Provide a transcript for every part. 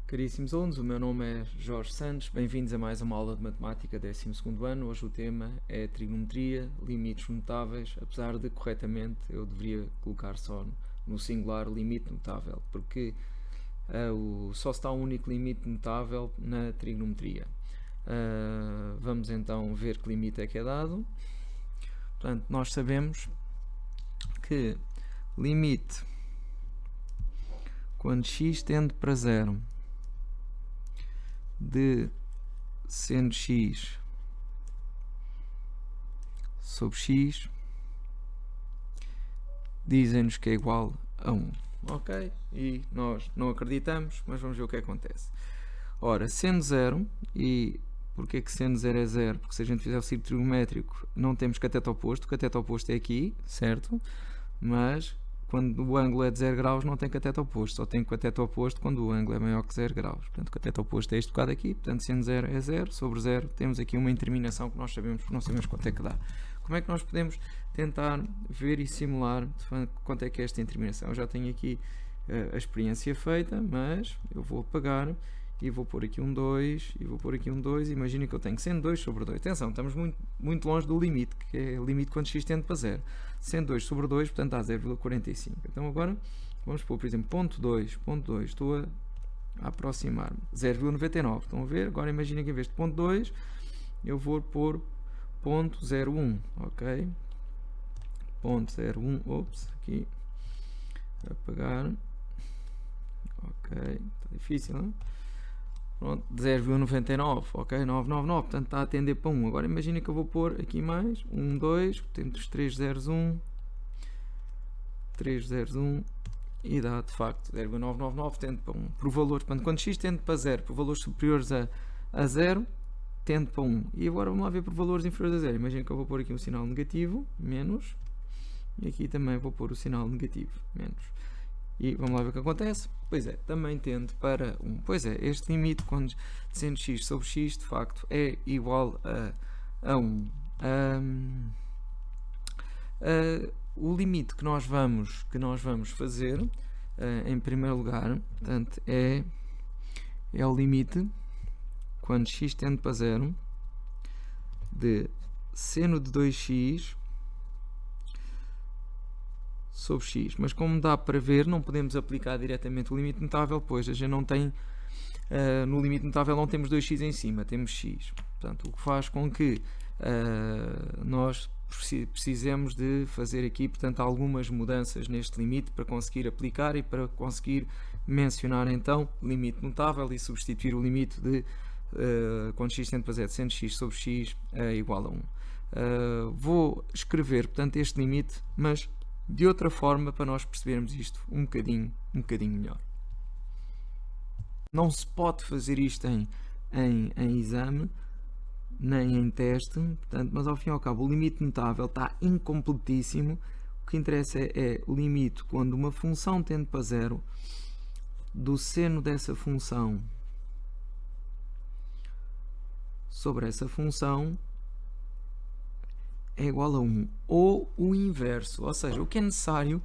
Caríssimos alunos, o meu nome é Jorge Santos, bem-vindos a mais uma aula de Matemática 12º ano. Hoje o tema é trigonometria, limites notáveis, apesar de corretamente eu deveria colocar só no singular limite notável, porque só está um único limite notável na trigonometria. Vamos então ver que limite é que é dado. Portanto, nós sabemos que limite quando x tende para zero de seno x sobre x dizem-nos que é igual a 1. Ok? E nós não acreditamos, mas vamos ver o que acontece. Ora, seno 0, e porquê que seno 0 é 0? Porque se a gente fizer o círculo trigonométrico não temos cateto oposto, o cateto oposto é aqui, certo? Mas quando o ângulo é de 0 graus não tem cateto oposto, só tem cateto oposto quando o ângulo é maior que 0 graus. Portanto, o cateto oposto é este bocado aqui, portanto, seno 0 é 0, sobre 0 temos aqui uma indeterminação que nós sabemos, porque não sabemos quanto é que dá. Como é que nós podemos tentar ver e simular quanto é que é esta indeterminação? Eu já tenho aqui a experiência feita, mas eu vou apagar e vou pôr aqui um 2 e vou pôr aqui um 2. Imagina que eu tenho seno 2 sobre 2. Atenção, estamos muito longe do limite, que é o limite quando x tende para 0. Seno 2 sobre 2, portanto dá 0,45. Então agora vamos pôr, por exemplo, ponto 2, estou a aproximar-me. 0,99. Estão a ver? Agora imagina que em vez de ponto 2 eu vou pôr ponto 0,1. Ok? Ponto 0,1. Ops, aqui. Apagar. Ok, está difícil, não é? Pronto, 0,99, ok, 999, portanto está a tender para 1. Agora imagina que eu vou pôr aqui mais, 1, 2, temos 3 zeros, 1, 3 zeros, 1, e dá de facto 0,999 tende para 1. Por valores, portanto, quando x tende para 0, por valores superiores a 0, tende para 1. E agora vamos lá ver por valores inferiores a 0. Imagina que eu vou pôr aqui um sinal negativo, menos, e aqui também vou pôr o sinal negativo, menos. E vamos lá ver o que acontece. Pois é, também tende para 1. Pois é, este limite quando seno x sobre x de facto é igual a 1. O limite que nós vamos fazer, em primeiro lugar, portanto, é o limite quando x tende para 0 de seno de 2x sobre x, mas como dá para ver, não podemos aplicar diretamente o limite notável, pois a gente não tem, no limite notável não temos 2x em cima, temos x. Portanto, o que faz com que nós precisemos de fazer aqui, portanto, algumas mudanças neste limite para conseguir aplicar e para conseguir mencionar então o limite notável e substituir o limite de quando x tende para 0, sendo x sobre x é igual a 1. Vou escrever, portanto, este limite, mas de outra forma para nós percebermos isto um bocadinho melhor. Não se pode fazer isto em exame, nem em teste, portanto, mas ao fim e ao cabo o limite notável está incompletíssimo. O que interessa é o limite quando uma função tende para 0 do seno dessa função sobre essa função é igual a 1, ou o inverso, ou seja, o que é necessário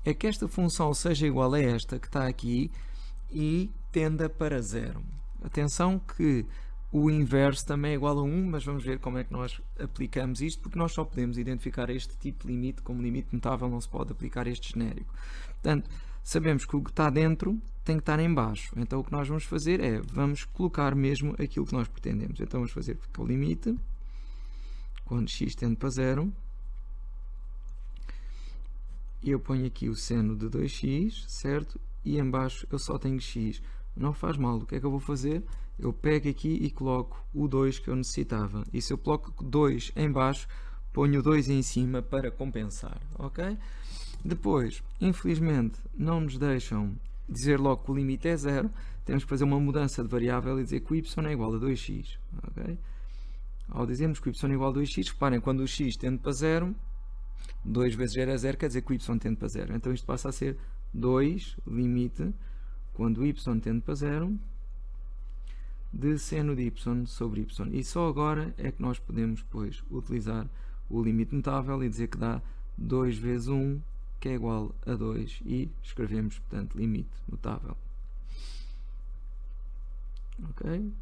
é que esta função seja igual a esta que está aqui e tenda para 0. Atenção que o inverso também é igual a 1, mas vamos ver como é que nós aplicamos isto, porque nós só podemos identificar este tipo de limite como limite notável, não se pode aplicar este genérico. Portanto, sabemos que o que está dentro tem que estar em baixo, então o que nós vamos fazer é, vamos colocar mesmo aquilo que nós pretendemos. Então vamos fazer o limite quando x tende para 0, e eu ponho aqui o seno de 2x, certo? E em baixo eu só tenho x. Não faz mal, o que é que eu vou fazer? Eu pego aqui e coloco o 2 que eu necessitava. E se eu coloco 2 em baixo, ponho o 2 em cima para compensar, ok? Depois, infelizmente, não nos deixam dizer logo que o limite é 0. Temos que fazer uma mudança de variável e dizer que o y é igual a 2x, ok? Ao dizermos que o y é igual a 2x, reparem, quando o x tende para 0, 2 vezes 0 é 0, quer dizer que o y tende para 0. Então isto passa a ser 2, limite, quando o y tende para 0, de seno de y sobre y. E só agora é que nós podemos, pois, utilizar o limite notável e dizer que dá 2 vezes 1, que é igual a 2, e escrevemos, portanto, limite notável. ok?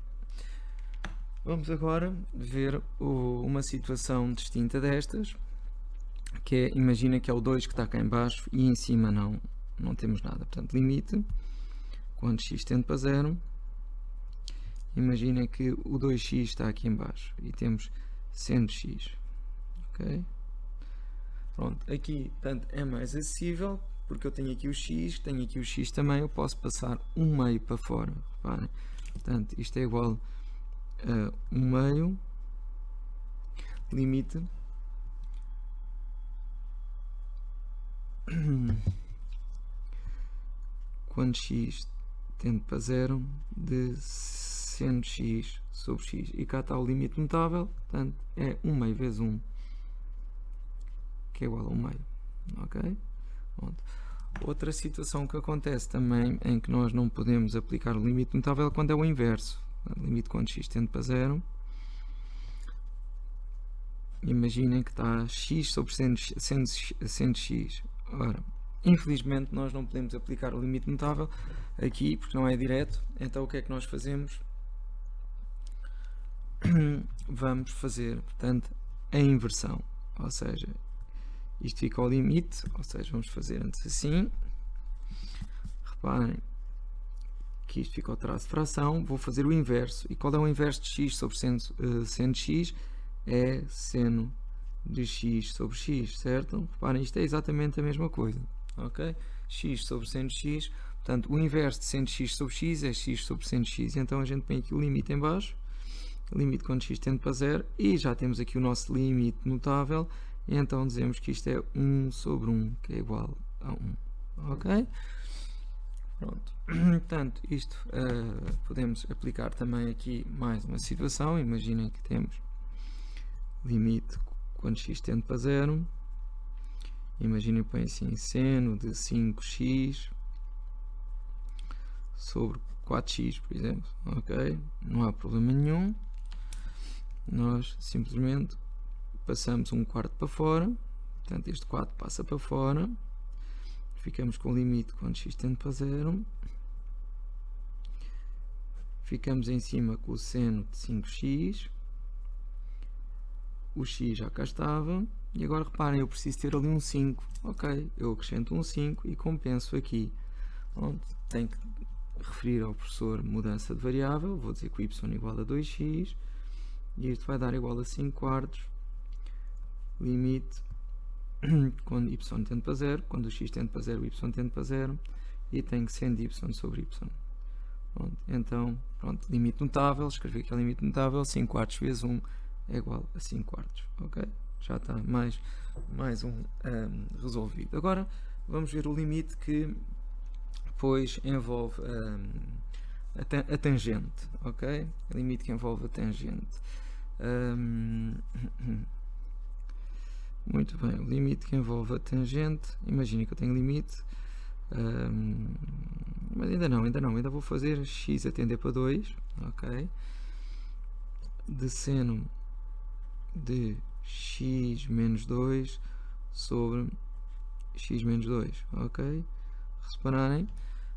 Vamos agora ver uma situação distinta destas, que é, imagina que é o 2 que está cá em baixo e em cima não temos nada. Portanto, limite, quando x tende para 0, imagina que o 2x está aqui em baixo e temos seno de x, ok? Pronto, aqui portanto, é mais acessível, porque eu tenho aqui o x, tenho aqui o x também, eu posso passar 1/2 para fora, reparem. Portanto, isto é igual a 1/2, limite quando x tende para 0 de seno de x sobre x. E cá está o limite notável, portanto é 1/2 vezes 1, que é igual a 1/2. Ok? Pronto. Outra situação que acontece também em que nós não podemos aplicar o limite notável é quando é o inverso. Limite quando x tende para 0. Imaginem que está x sobre seno de x. Ora, infelizmente nós não podemos aplicar o limite notável aqui porque não é direto. Então o que é que nós fazemos? Vamos fazer, portanto, a inversão. Ou seja, isto fica ao limite, ou seja, vamos fazer antes assim. Reparem que isto fica ao traço de fração. Vou fazer o inverso. E qual é o inverso de x sobre seno de x? É seno de x sobre x, certo? Reparem, isto é exatamente a mesma coisa, ok? X sobre seno de x, portanto, o inverso de seno de x sobre x é x sobre seno de x, então a gente põe aqui o limite em baixo, limite quando x tende para 0, e já temos aqui o nosso limite notável, e então dizemos que isto é 1 sobre 1, que é igual a 1, ok? Pronto, portanto, isto podemos aplicar também aqui mais uma situação. Imaginem que temos limite quando x tende para 0, imaginem, põe assim, seno de 5x sobre 4x, por exemplo, ok? Não há problema nenhum, nós simplesmente passamos 1/4 para fora, portanto este 4 passa para fora, ficamos com o limite quando x tende para 0, ficamos em cima com o seno de 5x, o x já cá estava, e agora reparem, eu preciso ter ali um 5, ok, eu acrescento um 5 e compenso aqui. Pronto, tenho que referir ao professor mudança de variável, vou dizer que o y é igual a 2x, e isto vai dar igual a 5/4, limite quando y tende para 0, quando o x tende para 0, o y tende para 0, e tenho seno de y sobre y. Pronto, então, pronto, limite notável, escrevi aqui o limite notável, 5/4 vezes 1 é igual a 5/4, ok? Já está mais um resolvido. Agora vamos ver o limite que depois envolve a tangente, ok? O limite que envolve a tangente. Muito bem, o limite que envolve a tangente, imagina que eu tenho limite, mas ainda não, vou fazer x a tender para 2, ok? De seno de x menos 2 sobre x menos 2, ok? Repararem,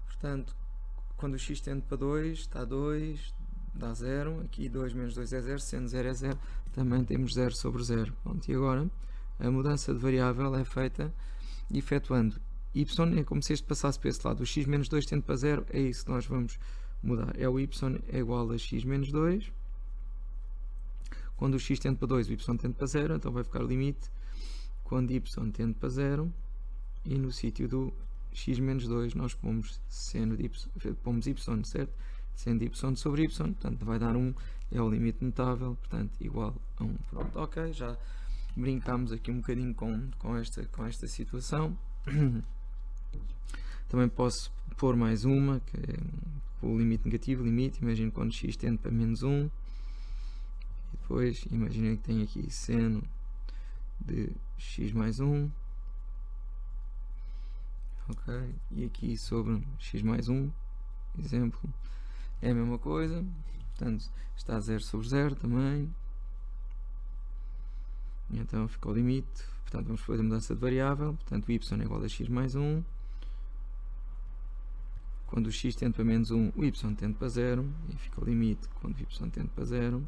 portanto, quando o x tende para 2, está 2, dá 0, aqui 2 menos 2 é 0, sendo 0 é 0, também temos 0 sobre 0. Pronto, e agora a mudança de variável é feita efetuando y, é como se este passasse para esse lado, o x menos 2 tende para 0, é isso que nós vamos mudar, é o y é igual a x menos 2, quando o x tende para 2, o y tende para 0, então vai ficar o limite quando y tende para 0, e no sítio do x menos 2 nós pomos seno de y, pomos y, certo? Seno de y sobre y, portanto vai dar 1, é o limite notável, portanto igual a 1. Pronto, ok, já brincámos aqui um bocadinho com esta situação. Também posso pôr mais uma, que é o limite negativo, limite, imagino quando x tende para menos 1, e depois imaginem que tenho aqui seno de x mais 1, ok, e aqui sobre x mais 1, exemplo, é a mesma coisa, portanto está 0 sobre 0 também, e então fica o limite, portanto vamos fazer a mudança de variável, portanto o y é igual a x mais 1, quando o x tende para menos 1, o y tende para 0, e fica o limite quando o y tende para 0,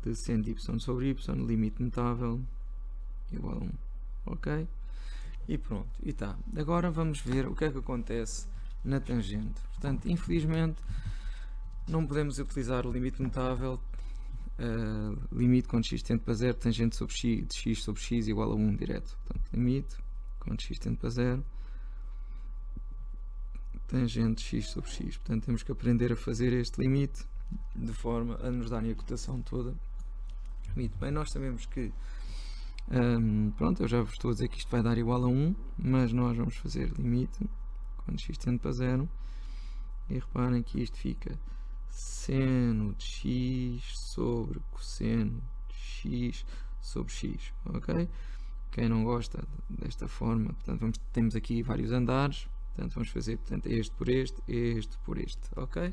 de seno y sobre y, limite notável, igual a 1. Ok? E pronto, e tá. Agora vamos ver o que é que acontece na tangente. Portanto, infelizmente, não podemos utilizar o limite notável, limite quando x tende para 0, tangente sobre x, de x sobre x igual a 1 direto. Portanto, limite quando x tende para 0, tangente x sobre x. Portanto, temos que aprender a fazer este limite de forma a nos darem a cotação toda. Muito bem, nós sabemos que pronto, eu já vos estou a dizer que isto vai dar igual a 1, mas nós vamos fazer limite quando x tende para 0, e reparem que isto fica seno de x sobre cosseno de x sobre x, ok? Quem não gosta desta forma, portanto, temos aqui vários andares, portanto vamos fazer este por este, ok?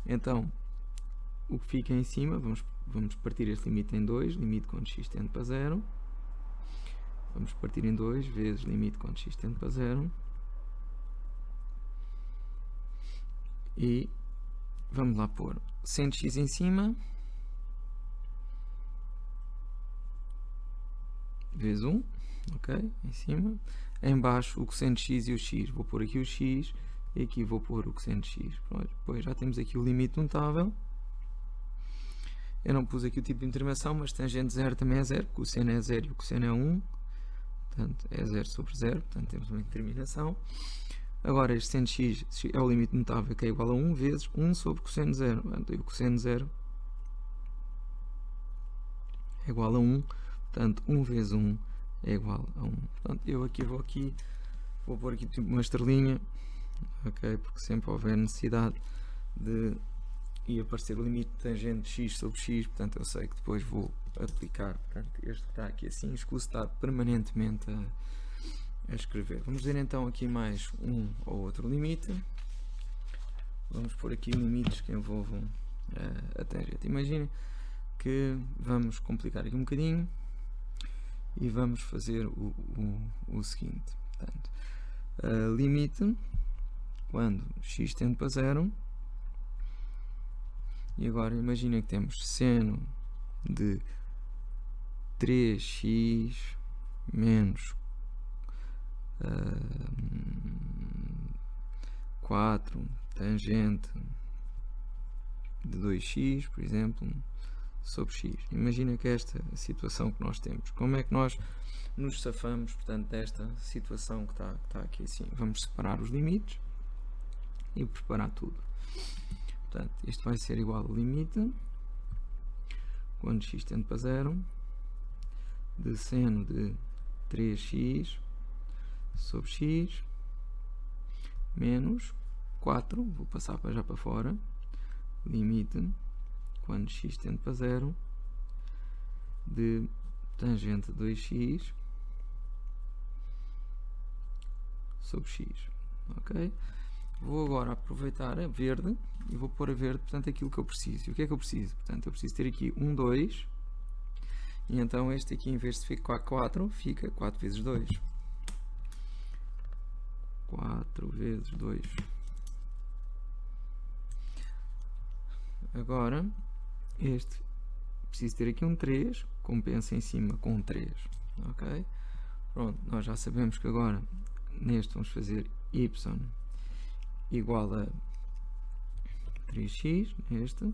Então, o que fica em cima, vamos partir este limite em 2, limite quando x tende para 0, vamos partir em 2 vezes limite quando x tende para 0, e vamos lá pôr seno de x em cima, vezes 1, ok, em cima, em baixo o cosseno de x e o x, vou pôr aqui o x, e aqui vou pôr o cosseno de x. Pronto, depois já temos aqui o limite notável. Eu não pus aqui o tipo de intervenção, mas tangente 0 também é 0, o cosseno é 0 e o cosseno é 1, portanto é 0 sobre 0, portanto temos uma determinação. Agora este seno de x é o limite notável, que é igual a 1 vezes 1 sobre cosseno 0, portanto, e o cosseno 0 é igual a 1, portanto 1 vezes 1 é igual a 1. Portanto, eu vou pôr aqui tipo uma estrelinha, ok, porque sempre houver necessidade de aparecer o limite de tangente de x sobre x, portanto eu sei que depois vou aplicar, portanto este que está aqui assim, escuso estar permanentemente a escrever. Vamos ver então aqui mais um ou outro limite. Vamos pôr aqui limites que envolvam a tangente. Imaginem que vamos complicar aqui um bocadinho e vamos fazer o seguinte, portanto, limite quando x tende para 0, e agora imaginem que temos seno de 3x menos 4 tangente de 2x, por exemplo, sobre x. Imagina que esta é a situação que nós temos. Como é que nós nos safamos, portanto, desta situação que está aqui assim? Vamos separar os limites e preparar tudo. Portanto, isto vai ser igual ao limite quando x tende para 0 de seno de 3x sobre x menos 4, vou passar já para fora, limite quando x tende para 0 de tangente de 2x sobre x, ok? Vou agora aproveitar a verde e vou pôr a verde, portanto, aquilo que eu preciso. E o que é que eu preciso? Portanto, eu preciso ter aqui 2, e então este aqui, em vez de ficar 4, fica 4 vezes 2. 4 vezes 2. Agora, este, preciso ter aqui 3, compensa em cima com 3. Ok? Pronto, nós já sabemos que agora, neste vamos fazer y igual a 3x, neste.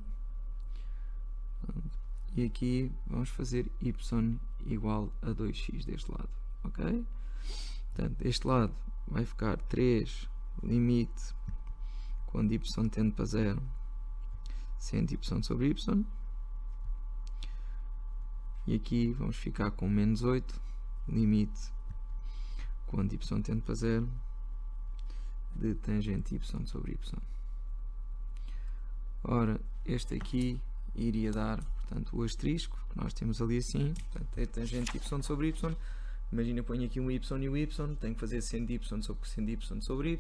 E aqui vamos fazer y igual a 2x deste lado, ok? Portanto, este lado vai ficar 3 limite quando y tende para 0, seno de y sobre y. E aqui vamos ficar com menos 8 limite quando y tende para 0 de tangente y sobre y. Ora, este aqui iria dar, portanto, o asterisco que nós temos ali assim, portanto, é tangente y sobre y. Imagina, ponho aqui um y e o y, tenho que fazer seno de y sobre cosseno de y sobre y,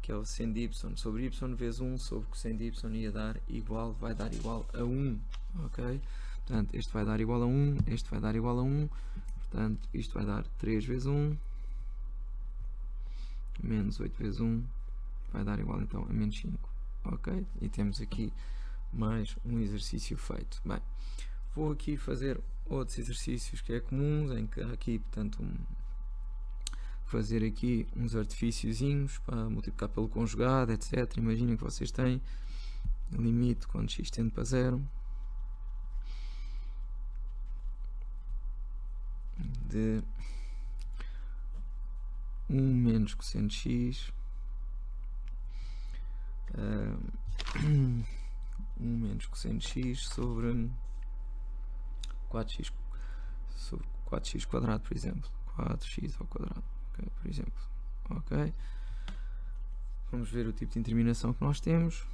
que é o seno de y sobre y vezes 1 sobre cosseno de y, ia dar igual, vai dar igual a 1, ok? Portanto, este vai dar igual a 1, este vai dar igual a 1, portanto, isto vai dar 3 vezes 1, menos 8 vezes 1 vai dar igual então a menos 5. Ok? E temos aqui mais um exercício feito. Bem, vou aqui fazer outros exercícios que é comuns, em que aqui, portanto, fazer aqui uns artifíciozinhos para multiplicar pelo conjugado, etc. Imaginem que vocês têm limite quando x tende para 0 de 1 menos cosseno de x 1 menos cosseno de x sobre 4x quadrado, por exemplo. 4x ao quadrado, okay, por exemplo. Ok. Vamos ver o tipo de indeterminação que nós temos.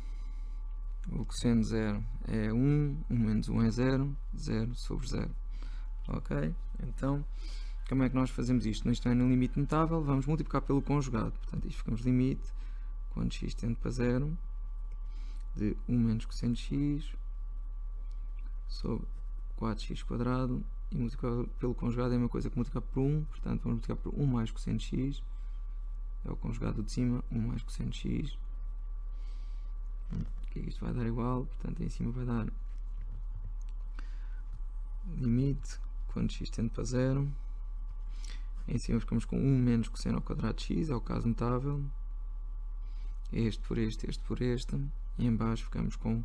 O cosseno de 0 é 1, 1 menos 1 é 0, 0 sobre 0. Ok? Então, como é que nós fazemos isto? Isto é no limite notável, vamos multiplicar pelo conjugado. Portanto, isto ficamos limite, quando x tende para 0, de 1 menos cosseno de x sobre 4x quadrado, e multiplicar pelo conjugado é a mesma coisa que multiplicar por 1, portanto vamos multiplicar por 1 mais cosseno de x, é o conjugado de cima, 1 mais cosseno de x, que isto vai dar igual, portanto em cima vai dar limite, quando x tende para 0, em cima ficamos com 1 menos cosseno ao quadrado de x, é o caso notável, este por este por este, e em baixo ficamos com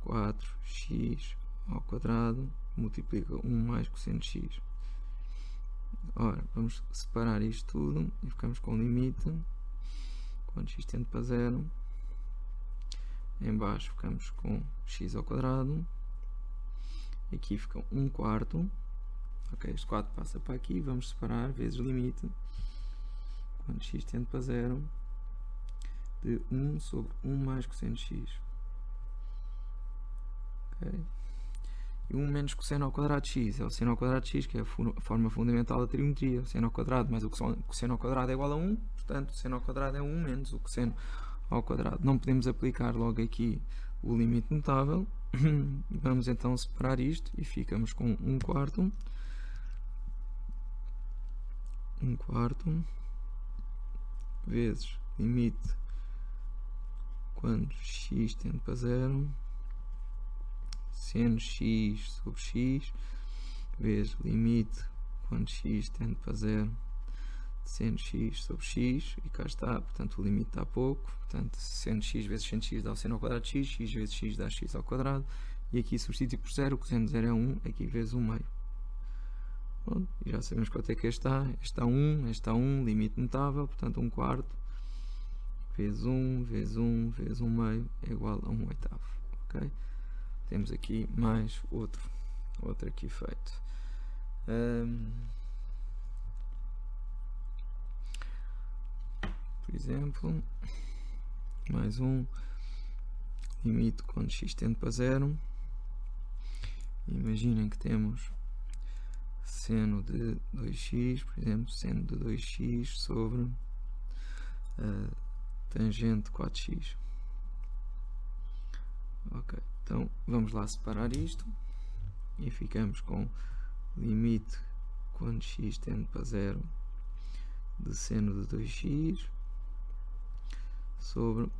4x ao quadrado, multiplica 1 mais cosseno de x. Ora, vamos separar isto tudo e ficamos com limite, quando x tende para 0, em baixo ficamos com x ao quadrado, aqui fica 1 quarto, ok, este 4 passa para aqui, vamos separar vezes limite, quando x tende para 0, de 1 sobre 1 mais cosseno de x. Okay. E 1 menos cosseno ao quadrado de x é o seno ao quadrado de x, que é a forma fundamental da trigonometria. O seno ao quadrado mais o cosseno ao quadrado é igual a 1, portanto o seno ao quadrado é 1 menos o cosseno ao quadrado. Não podemos aplicar logo aqui o limite notável. Vamos então separar isto e ficamos com 1 quarto vezes limite quando x tende para 0, seno x sobre x, vezes limite quando x tende para 0, seno x sobre x, e cá está, portanto o limite está pouco, portanto seno x vezes seno x dá o seno ao quadrado de x, x vezes x dá x ao quadrado, e aqui substitui por 0, o cosseno de 0 é 1, aqui vezes 1 meio. Pronto, e já sabemos quanto é que este está 1, limite notável, portanto 1 quarto, vezes 1, vezes 1, vezes 1 meio, é igual a 1 oitavo. Ok? Temos aqui mais outro aqui feito. Por exemplo, mais um, limite quando x tende para 0. Imaginem que temos seno de 2x, por exemplo, seno de 2x sobre tangente de 4x. Ok, então vamos lá separar isto e ficamos com limite quando x tende para 0 de seno de 2x sobre,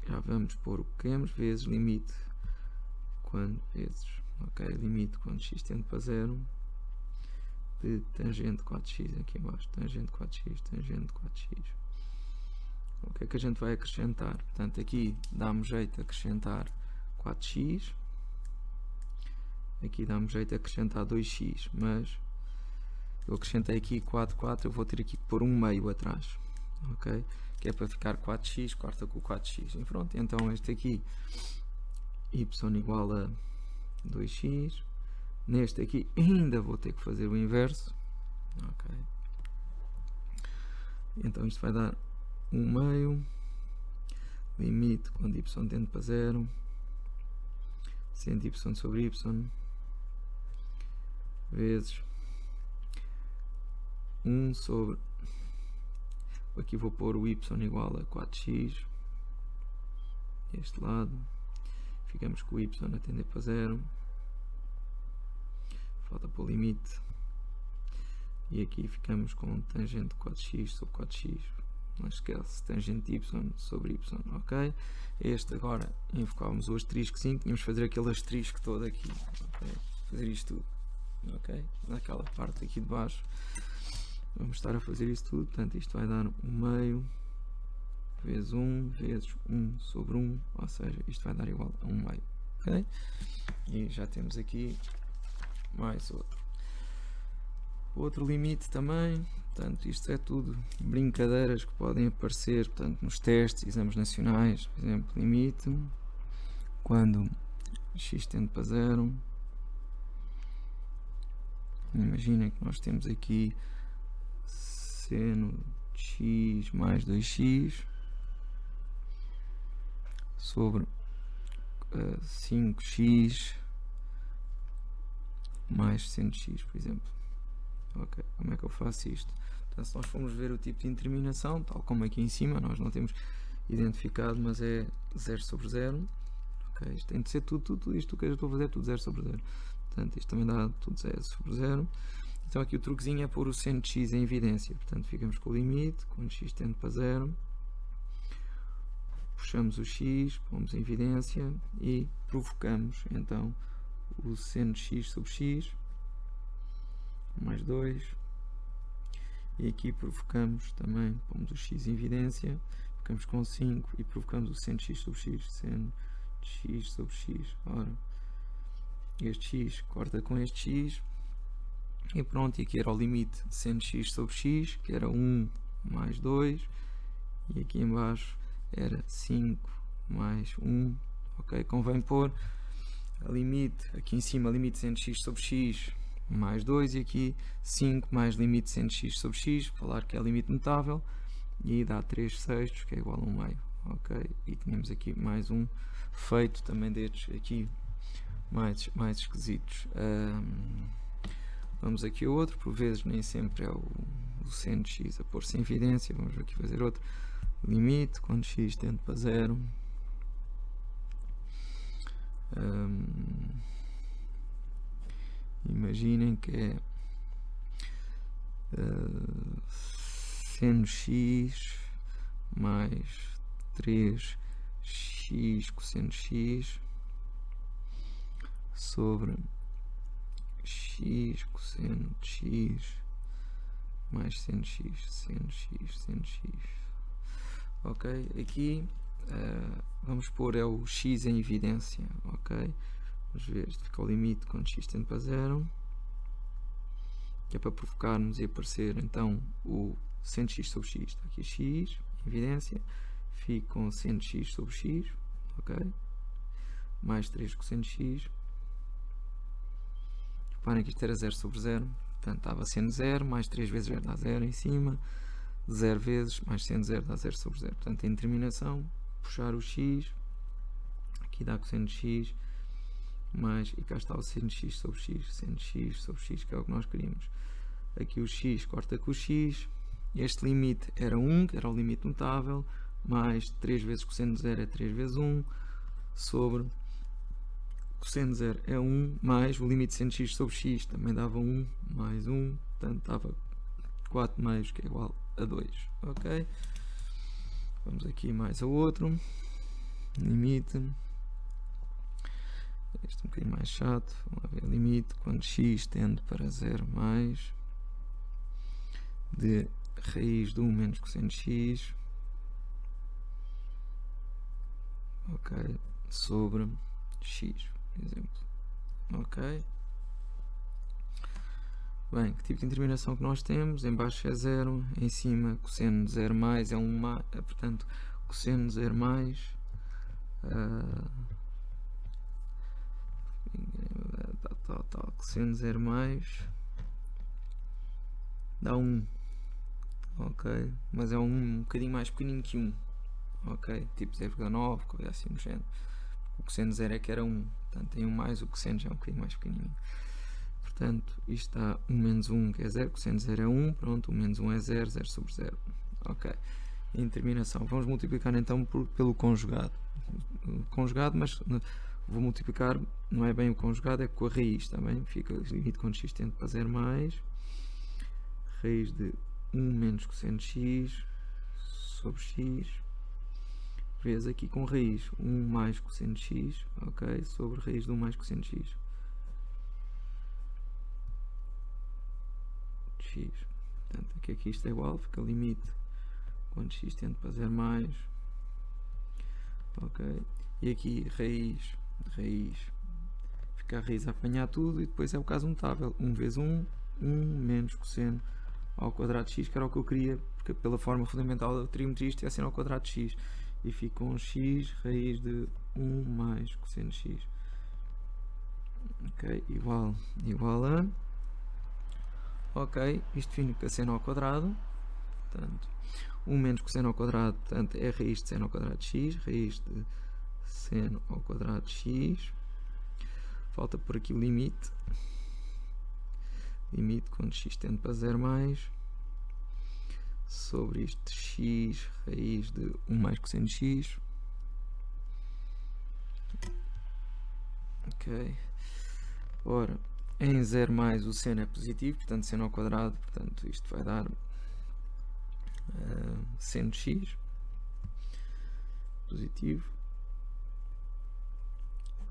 já vamos pôr o que queremos, vezes limite quando limite quando x tende para 0 de tangente de 4x aqui embaixo, tangente de 4x, tangente de 4x. O que é que a gente vai acrescentar? Portanto, aqui dá-me jeito de acrescentar 4x, aqui dá-me jeito de acrescentar 2x, mas eu acrescentei aqui 4, eu vou ter aqui que pôr um meio atrás, ok? Que é para ficar 4x, corta com 4x, e pronto, então este aqui, y igual a 2x, neste aqui ainda vou ter que fazer o inverso, ok? Então isto vai dar 1 meio, limite quando y tende para 0, seno de y sobre y, vezes 1 sobre, aqui vou pôr o y igual a 4x, este lado, ficamos com o y a tender para 0, falta pôr o limite, e aqui ficamos com tangente de 4x sobre 4x, não esquece, tangente y sobre y, ok? Este agora invocávamos o asterisco 5, tínhamos de fazer aquele asterisco todo aqui, ok? Fazer isto tudo, ok? Naquela parte aqui de baixo, vamos estar a fazer isso tudo, portanto isto vai dar 1 meio vezes 1 vezes 1 sobre 1, ou seja, isto vai dar igual a 1 meio, ok? E já temos aqui mais outro limite também. Portanto, isto é tudo brincadeiras que podem aparecer, portanto, nos testes, exames nacionais. Por exemplo, limite quando x tende para 0. Imaginem que nós temos aqui seno de x mais 2x sobre 5x mais seno de x, por exemplo. Ok, como é que eu faço isto? Então, se nós formos ver o tipo de indeterminação, tal como aqui em cima, nós não temos identificado, mas é 0 sobre 0. Ok, isto tem de ser tudo isto que eu estou a fazer, tudo 0 sobre 0. Portanto, isto também dá tudo 0 sobre 0. Então aqui o truquezinho é pôr o seno de x em evidência. Portanto, ficamos com o limite, quando x tende para 0. Puxamos o x, pomos em evidência e provocamos, então, o seno de x sobre x mais 2, e aqui provocamos também, pomos o x em evidência, ficamos com 5 e provocamos o seno de x sobre x, seno de x sobre x. Ora, este x corta com este x e pronto, e aqui era o limite de seno de x sobre x, que era 1 mais 2, e aqui em baixo era 5 mais 1, ok? Convém pôr a limite, aqui em cima, limite de seno de x sobre x mais 2, e aqui 5 mais limite de seno de x sobre x, falar que é limite notável, e dá 3/6, que é igual a 1 meio, ok? E tínhamos aqui mais um feito também destes aqui mais esquisitos. Vamos aqui a outro, por vezes nem sempre é o seno de x a pôr-se em evidência. Vamos aqui fazer outro limite, quando x tende para 0. Imaginem que é seno x mais 3x cosseno de x sobre x cosseno de x mais seno de x, seno de x, seno de x. Ok, aqui vamos pôr o x em evidência, ok? Vamos ver, este fica o limite quando x tende para 0, que é para provocarmos e aparecer então o seno de x sobre x. Está aqui x, em evidência, fica com seno de x sobre x, ok? Mais 3 cosseno de x. Reparem que isto era 0 sobre 0, portanto estava seno 0, mais 3 vezes 0 dá 0 em cima, 0 vezes mais seno 0 dá 0 sobre 0. Portanto, em determinação, puxar o x, aqui dá cosseno de x, mais, e cá está o seno de x sobre x, seno de x sobre x, que é o que nós queríamos. Aqui o x corta com o x, este limite era 1, que era o limite notável, mais 3 vezes cosseno de 0 é 3 vezes 1, sobre cosseno de 0 é 1, mais o limite de seno de x sobre x também dava 1, mais 1, portanto dava 4 meios, que é igual a 2, ok? Vamos aqui mais a outro, limite, este um bocadinho mais chato, vamos lá ver, limite quando x tende para 0 mais de raiz de 1 menos cosseno de x, ok, sobre x, por exemplo, ok? Bem, que tipo de indeterminação que nós temos? Em baixo é 0, em cima cosseno de 0 mais é 1 mais, portanto cosseno de 0 mais cosseno de 0 mais dá 1, ok? Mas é um bocadinho mais pequenino que 1, ok? Tipo 0,9, coisa assim no género. O cosseno de 0 é que era 1, portanto tem 1 mais, o cosseno já é um bocadinho mais pequenininho. Portanto, isto dá 1 menos 1, que é 0, cosseno de 0 é 1, pronto, 1 menos 1 é 0, 0 sobre 0. Ok. Indeterminação. Vamos multiplicar então pelo conjugado. Conjugado, mas vou multiplicar, não é bem o conjugado, é com a raiz também. Fica o limite quando x tende para 0 mais, raiz de 1 menos cosseno de x sobre x, vezes aqui com raiz 1 mais cosseno de x, ok, sobre raiz de 1 mais cosseno de x. Portanto, aqui isto é igual, fica limite quando x tende para 0 mais, ok, e aqui raiz, fica a raiz a apanhar tudo, e depois é o caso mutável, 1 vezes 1 menos cosseno ao quadrado de x, que era o que eu queria, porque pela forma fundamental da trigonometria isto é seno ao quadrado de x, e fica com x raiz de 1 mais cosseno de x, ok, igual a, ok, isto fica seno ao quadrado, portanto 1 menos cosseno ao quadrado, portanto é raiz de seno ao quadrado de x, raiz de seno ao quadrado de x, falta por aqui o limite quando x tende para 0 mais, sobre isto de x raiz de 1 mais cosseno de x, ok, ora, em 0 mais o seno é positivo, portanto seno ao quadrado, portanto isto vai dar seno de x, positivo,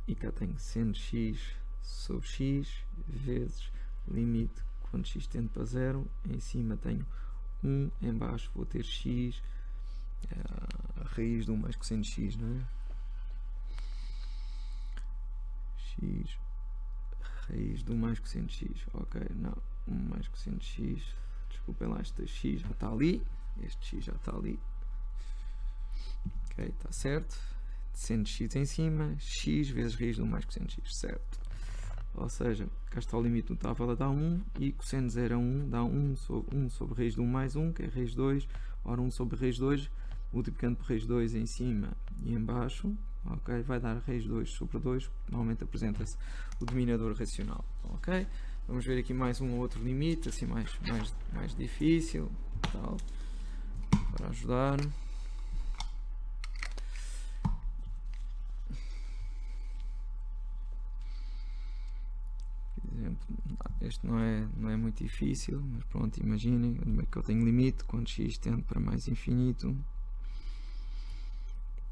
e cá tenho seno de x sobre x, vezes limite quando x tende para 0, em cima tenho 1, em baixo vou ter x, a raiz de 1 mais cosseno de x, não é? X raiz de 1 mais cosseno de x, ok, não, 1 mais cosseno de x, desculpem lá, este x já está ali, este x já está ali, ok, está certo, seno de x em cima, x vezes raiz de 1 mais cosseno de x, certo, ou seja, cá está o limite notável a dar 1, e cosseno de 0 a 1 dá 1 sobre raiz de 1 mais 1, que é raiz de 2, ora 1 sobre raiz de 2, multiplicando por raiz de 2 em cima e em baixo, ok, vai dar raiz de 2 sobre 2, normalmente apresenta-se o dominador racional, ok, vamos ver aqui mais um ou outro limite, assim mais difícil, tal, para ajudar. Por exemplo, este não é muito difícil, mas pronto, imaginem onde é que eu tenho limite quando x tende para mais infinito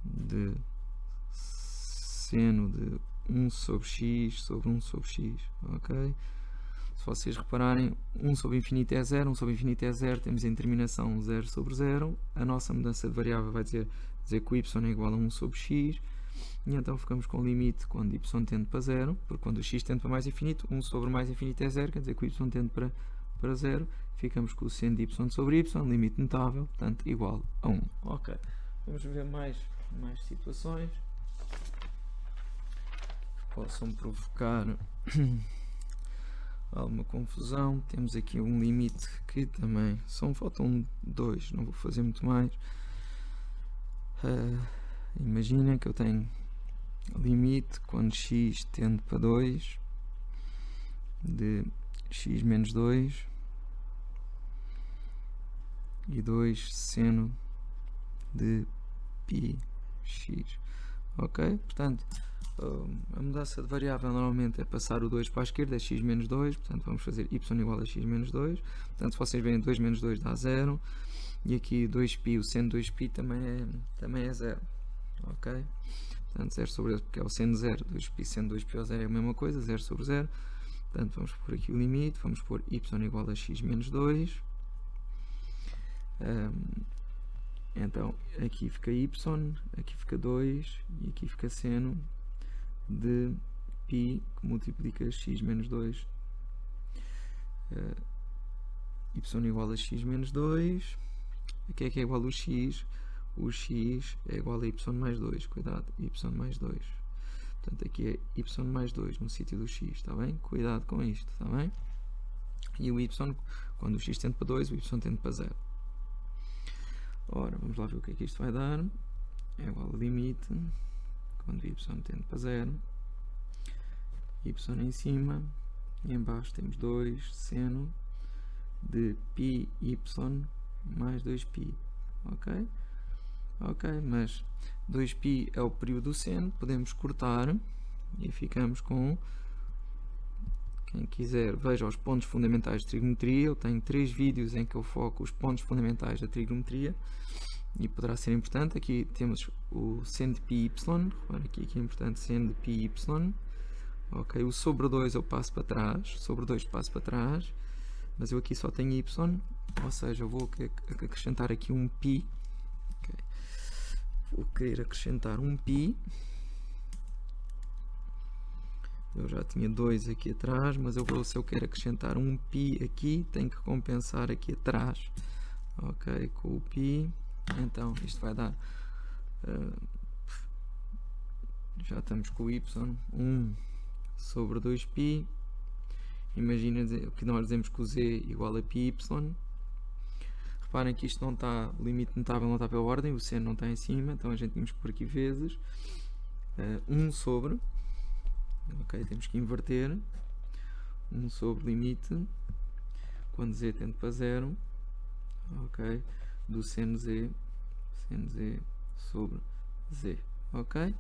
de seno de 1 sobre x sobre 1 sobre x, ok? Se vocês repararem, 1 sobre infinito é 0, 1 sobre infinito é 0, temos em terminação 0 sobre 0, a nossa mudança de variável vai dizer que o y é igual a 1 sobre x, e então ficamos com o limite quando y tende para 0, porque quando o x tende para mais infinito, 1 sobre mais infinito é 0, quer dizer que o y tende para 0, ficamos com o seno de y sobre y, limite notável, portanto igual a 1. Ok, vamos ver mais situações que possam provocar alguma confusão. Temos aqui um limite que também faltam 2, não vou fazer muito mais. Imaginem que eu tenho limite quando x tende para 2 de x menos 2 e 2 seno de π x, ok? Portanto, a mudança de variável normalmente é passar o 2 para a esquerda, é x menos 2, portanto vamos fazer y igual a x menos 2, portanto se vocês verem 2 menos 2 dá 0, e aqui 2π, o seno de 2π também é 0, ok? Portanto 0 sobre 0, porque é o seno de 0, 2π seno de 2π ao 0 é a mesma coisa, 0 sobre 0, portanto vamos pôr aqui o limite, vamos pôr y igual a x menos 2, então aqui fica y, aqui fica 2 e aqui fica seno de π que multiplica x menos 2, y igual a x menos 2, aqui é que é igual a x é igual a y mais 2, cuidado, y mais 2, portanto aqui é y mais 2 no sítio do x, está bem? Cuidado com isto, está bem? E o y, quando o x tende para 2, o y tende para 0. Ora, vamos lá ver o que é que isto vai dar. É igual a limite quando y tende para 0, y em cima e em baixo temos 2 seno de πy mais 2π, ok? Ok, mas 2π é o período do seno, podemos cortar e ficamos com, quem quiser veja os pontos fundamentais de trigonometria, eu tenho 3 vídeos em que eu foco os pontos fundamentais da trigonometria, e poderá ser importante. Aqui temos o seno de πy, repara aqui que é importante, seno de πy, ok, o sobre 2 eu passo para trás, sobre 2 passo para trás, mas eu aqui só tenho y, ou seja, eu vou acrescentar aqui um π, okay. Vou querer acrescentar um π, eu já tinha 2 aqui atrás, mas se eu quero acrescentar um π aqui, tenho que compensar aqui atrás, ok, com o π, então isto vai dar, já estamos com o y, 1 sobre 2π, imagina que nós dizemos que o z igual a πy, reparem que isto não está, o limite notável não está pela ordem, o seno não está em cima, então a gente temos que pôr aqui vezes 1 sobre, ok, temos que inverter, 1 sobre limite, quando z tende para 0, ok, do seno z sobre z, ok?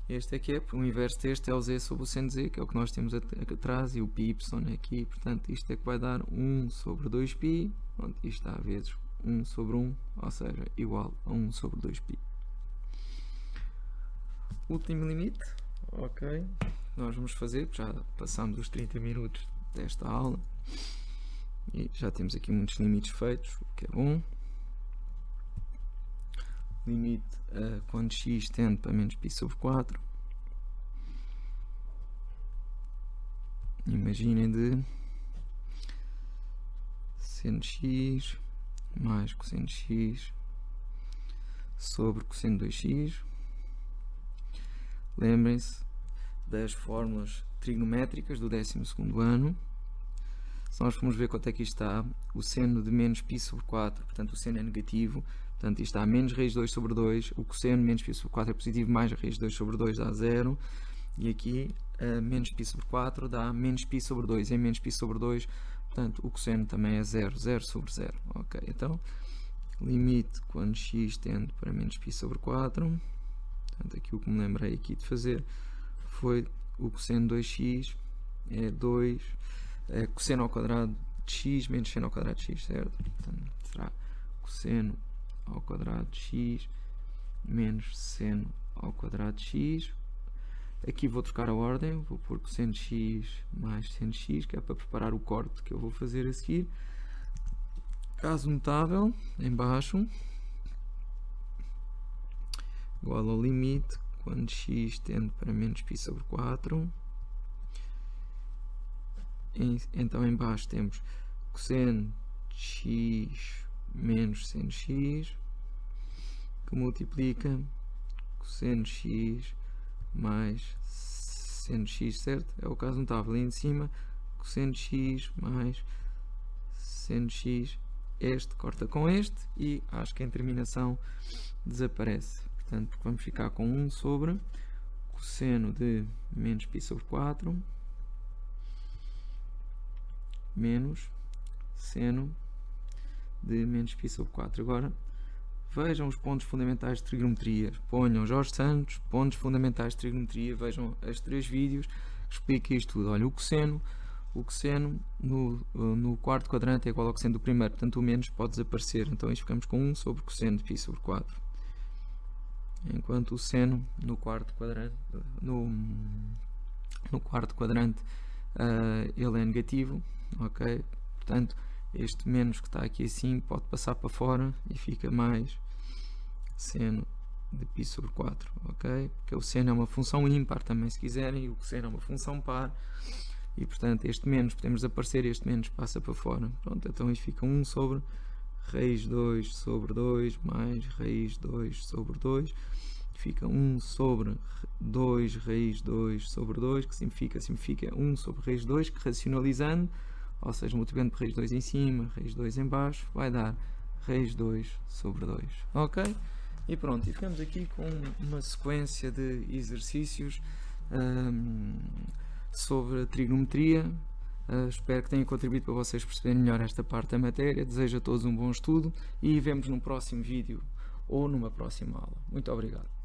Este aqui é, o inverso deste é o z sobre o seno z, que é o que nós temos atrás, e o πy aqui, portanto isto é que vai dar 1 sobre 2π, pronto, isto está vezes 1 sobre 1, ou seja, igual a 1 sobre 2π. Último limite, ok, nós vamos fazer, já passamos os 30 minutos desta aula, e já temos aqui muitos limites feitos, o que é bom. Limite quando x tende para menos π sobre 4. Imaginem de seno x mais cosseno x sobre cosseno 2x. Lembrem-se das fórmulas trigonométricas do 12º ano. Se nós formos ver quanto é que isto está, o seno de menos π sobre 4, portanto o seno é negativo, portanto isto dá menos raiz de 2 sobre 2, o cosseno de menos π sobre 4 é positivo, mais a raiz de 2 sobre 2 dá 0, e aqui menos π sobre 4 dá menos π sobre 2, em menos π sobre 2, portanto o cosseno também é 0, 0 sobre 0, ok, então limite quando x tende para menos π sobre 4, portanto aqui o que me lembrei aqui de fazer foi o cosseno de 2x é 2, cosseno ao quadrado de x menos seno ao quadrado de x, certo? Portanto, será cosseno ao quadrado de x menos seno ao quadrado de x. Aqui vou trocar a ordem, vou pôr cosseno de x mais seno de x, que é para preparar o corte que eu vou fazer a seguir. Caso notável, em baixo, igual ao limite quando x tende para menos π sobre 4. Então em baixo temos cosseno de x menos seno de x, que multiplica cosseno de x mais seno de x, certo? É o caso notável. Ali em cima, cosseno de x mais seno de x, este corta com este e acho que em terminação desaparece. Portanto, porque vamos ficar com 1 sobre cosseno de menos π sobre 4 menos seno de menos π sobre 4. Agora, vejam os pontos fundamentais de trigonometria. Ponham Jorge Santos, pontos fundamentais de trigonometria. Vejam os 3 vídeos que explicam isto tudo. Olha, o cosseno no quarto quadrante é igual ao cosseno do primeiro, portanto o menos pode desaparecer. Então isto ficamos com 1 sobre cosseno de π sobre 4. Enquanto o seno no quarto quadrante, ele é negativo, ok? Portanto, este menos que está aqui assim pode passar para fora e fica mais seno de π sobre 4, ok? Porque o seno é uma função ímpar também, se quiserem, e o cosseno é uma função par, e portanto este menos podemos desaparecer, este menos passa para fora. Pronto, então isto fica 1 sobre raiz 2 sobre 2 mais raiz 2 sobre 2, fica 1 sobre 2 raiz 2 sobre 2, que simplifica 1 sobre raiz 2, que racionalizando, ou seja, multiplicando por raiz 2 em cima, raiz 2 em baixo, vai dar raiz 2 sobre 2, ok? E pronto, e ficamos aqui com uma sequência de exercícios sobre a trigonometria. Espero que tenha contribuído para vocês perceberem melhor esta parte da matéria. Desejo a todos um bom estudo e vemos num próximo vídeo ou numa próxima aula. Muito obrigado.